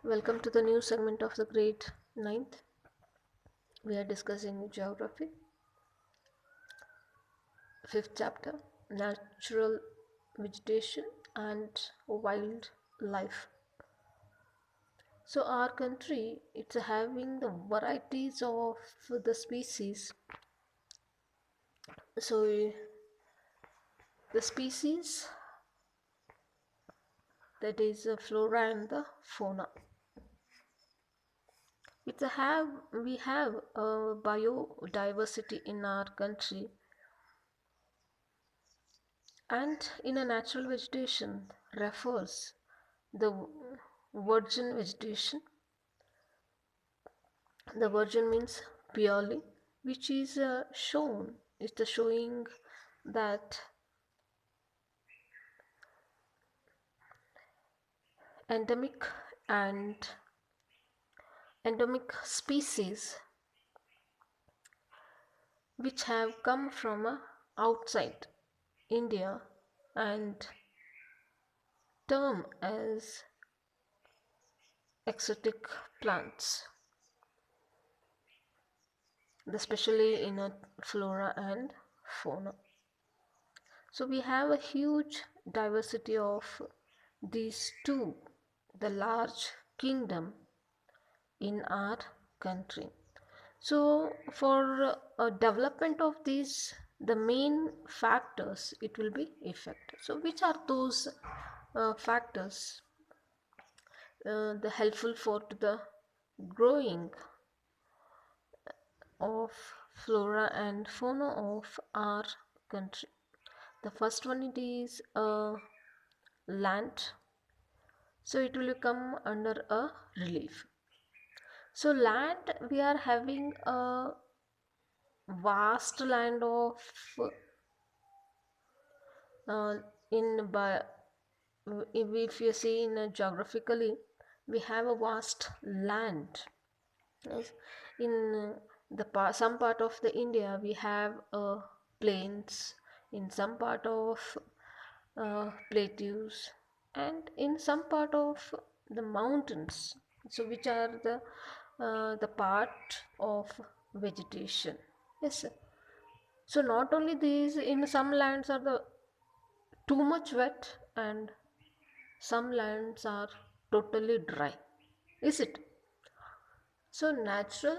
Welcome to the new segment of the grade 9th. We are discussing geography, 5th chapter, natural vegetation and wildlife. So our country, it's having the varieties of the species. So the species, that is the flora and the fauna. We have a biodiversity in our country, and in a natural vegetation refers the virgin vegetation. The virgin means purely, which is shown. It's the showing that endemic and endemic species which have come from outside India and term as exotic plants, especially in a flora and fauna. So we have a huge diversity of these two, the large kingdom in our country. So for development of these, the main factors, it will be effect. So which are those factors the helpful for to the growing of flora and fauna of our country? The first one, it is land. So it will come under a relief. So land, we are having a vast land of uh, in by if you see in geographically, we have a vast land. Yes. In some part of the India, we have plains. In some part of plateaus, and in some part of the mountains. So which are the part of vegetation. Yes. So not only these, in some lands are the too much wet and some lands are totally dry. Is it? So natural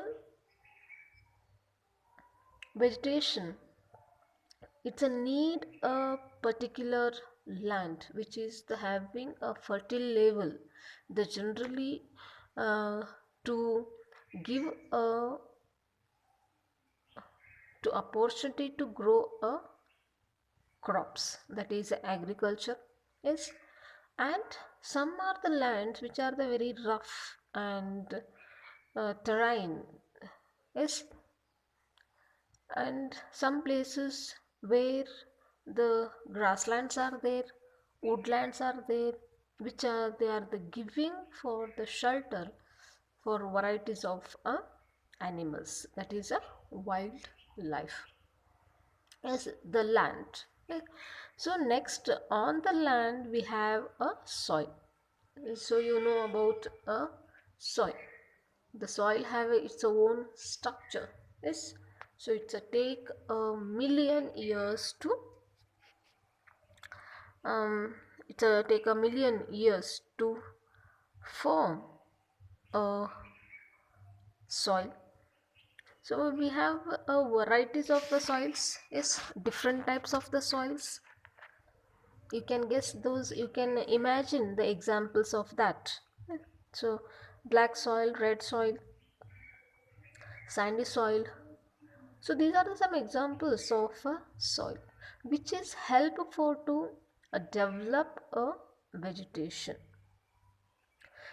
vegetation, it's a need a particular land which is the having a fertile level. The generally to give a to opportunity to grow a crops, that is agriculture. Yes. And some are the lands which are the very rough and terrain. Yes. And some places where the grasslands are there, woodlands are there, which are they are the giving for the shelter for varieties of animals, that is a wildlife. Yes, the land. Okay. So next on the land we have a soil. So you know about a soil. The soil have its own structure. Yes. So it's a take a million years to um, take a million years to form a soil. So we have varieties of the soils. Yes, different types of the soils. You can guess those. You can imagine the examples of that. So black soil, red soil, sandy soil. So these are some examples of a soil which is helpful to develop a vegetation.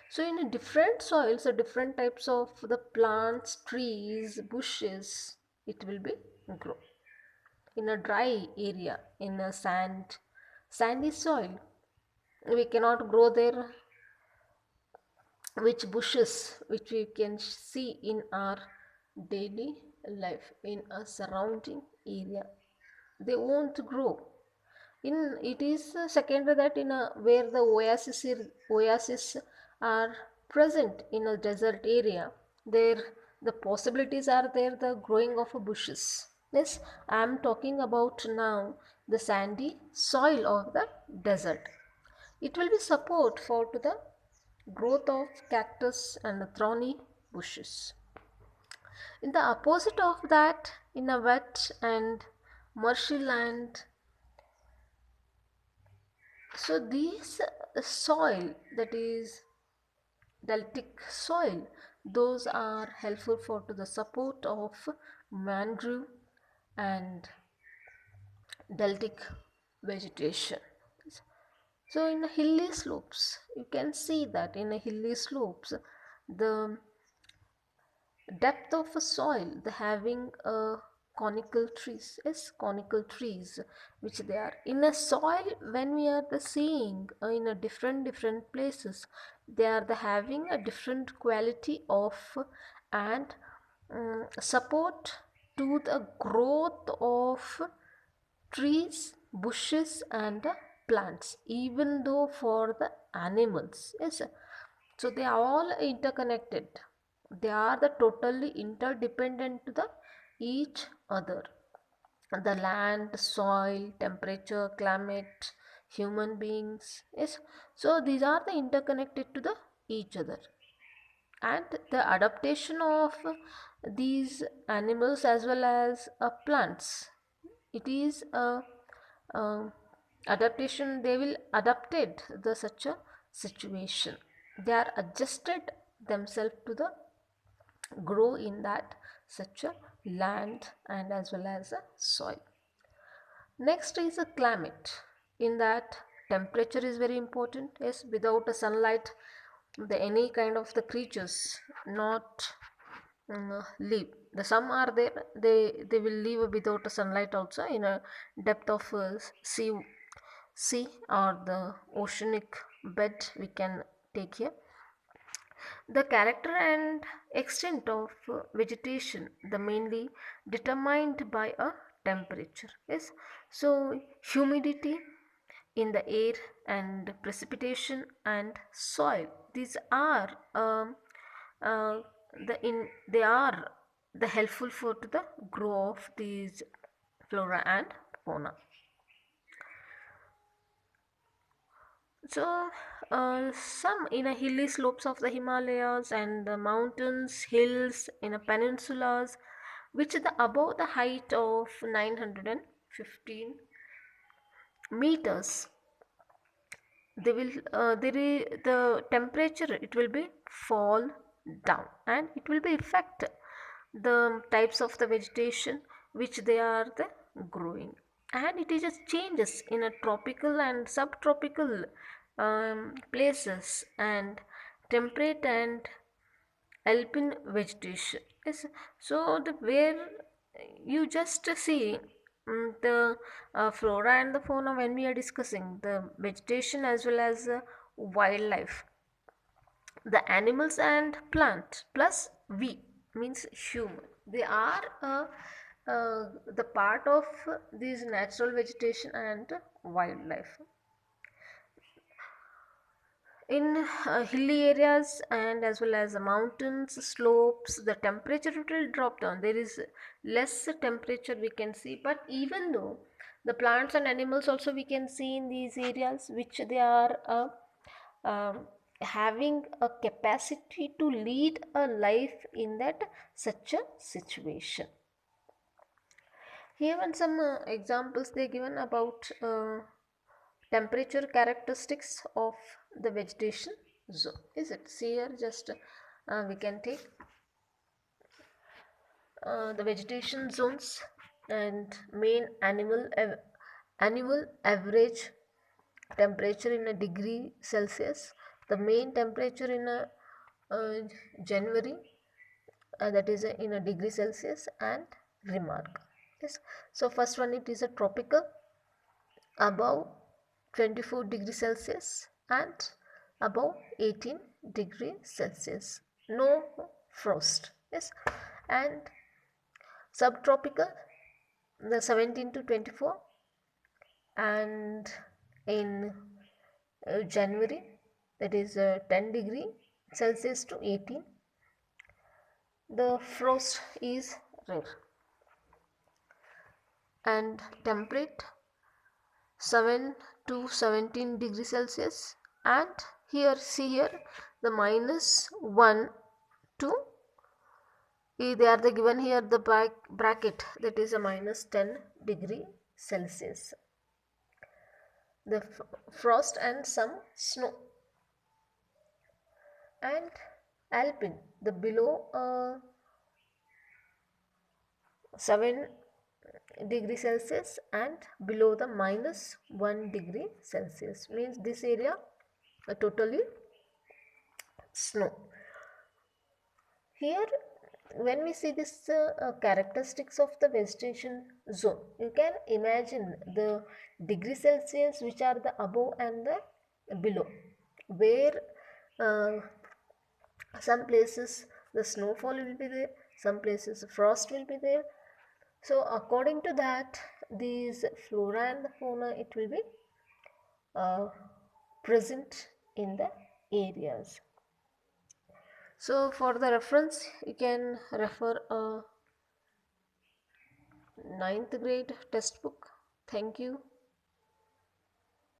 So in different soils, different types of the plants, trees, bushes, it will be grow. In a dry area, in a sandy soil, we cannot grow there which bushes which we can see in our daily life in a surrounding area. They won't grow. In it is secondary that in a where the oasis are present in a desert area, there the possibilities are there, the growing of bushes. Yes, I am talking about now the sandy soil of the desert. It will be support for to the growth of cactus and thorny bushes. In the opposite of that, in a wet and marshy land, so these soil, that is deltic soil, those are helpful for to the support of mangrove and deltic vegetation. So in hilly slopes, you can see that in a hilly slopes, the depth of a soil, the having a conical trees, yes, conical trees, which they are in a soil. When we are the seeing in a different places, they are the having a different quality of and support to the growth of trees, bushes and plants, even though for the animals, yes. So they are all interconnected, they are the totally interdependent to the each other, the land, soil, temperature, climate, human beings, yes. So these are the interconnected to the each other, and the adaptation of these animals as well as plants, it is a uh, adaptation. They will adapted the such a situation, they are adjusted themselves to the grow in that such a land and as well as a soil. Next is a climate. In that, temperature is very important. Yes, without a sunlight, the any kind of the creatures not live. The some are there, they will live without a sunlight also in a depth of sea or the oceanic bed we can take here. The character and extent of vegetation, the mainly determined by a temperature. Yes, so humidity in the air and precipitation and soil, these are uh, they are the helpful for to the grow of these flora and fauna. So, some in a hilly slopes of the Himalayas and the mountains, hills in a peninsulas, which is the above the height of 915 meters, they will the temperature it will be fall down, and it will be affect the types of the vegetation which they are the growing, and it is just changes in a tropical and subtropical places and temperate and alpine vegetation. Yes, so the where you just see the flora and the fauna when we are discussing the vegetation as well as wildlife, the animals and plant plus we means human, they are the part of this natural vegetation and wildlife. In hilly areas and as well as the mountains slopes, the temperature will drop down, there is less temperature we can see, but even though the plants and animals also we can see in these areas which they are having a capacity to lead a life in that such a situation. Here and some examples they given about temperature characteristics of the vegetation zone. Is it? See here, just we can take the vegetation zones and main annual average temperature in a degree Celsius. The main temperature in a January, that is in a degree Celsius, and remark. Yes. So first one, it is a tropical above 24 degrees Celsius and above 18 degrees Celsius. No frost. Yes. And subtropical, the 17 to 24, and in January, that is 10 degree, Celsius to 18. The frost is rare. And temperate 7 to 17 degrees Celsius. And here, see here, the minus 1 to, they are the given here the bracket, that is a minus 10 degree Celsius. The frost and some snow. And alpine, the below 7 degree Celsius and below the minus 1 degree Celsius, means this area totally snow. Here when we see this characteristics of the vegetation zone, you can imagine the degree Celsius which are the above and the below, where uh, some places the snowfall will be there, some places frost will be there. So according to that, these flora and the fauna, it will be present in the areas. So for the reference, you can refer a 9th grade textbook. Thank you.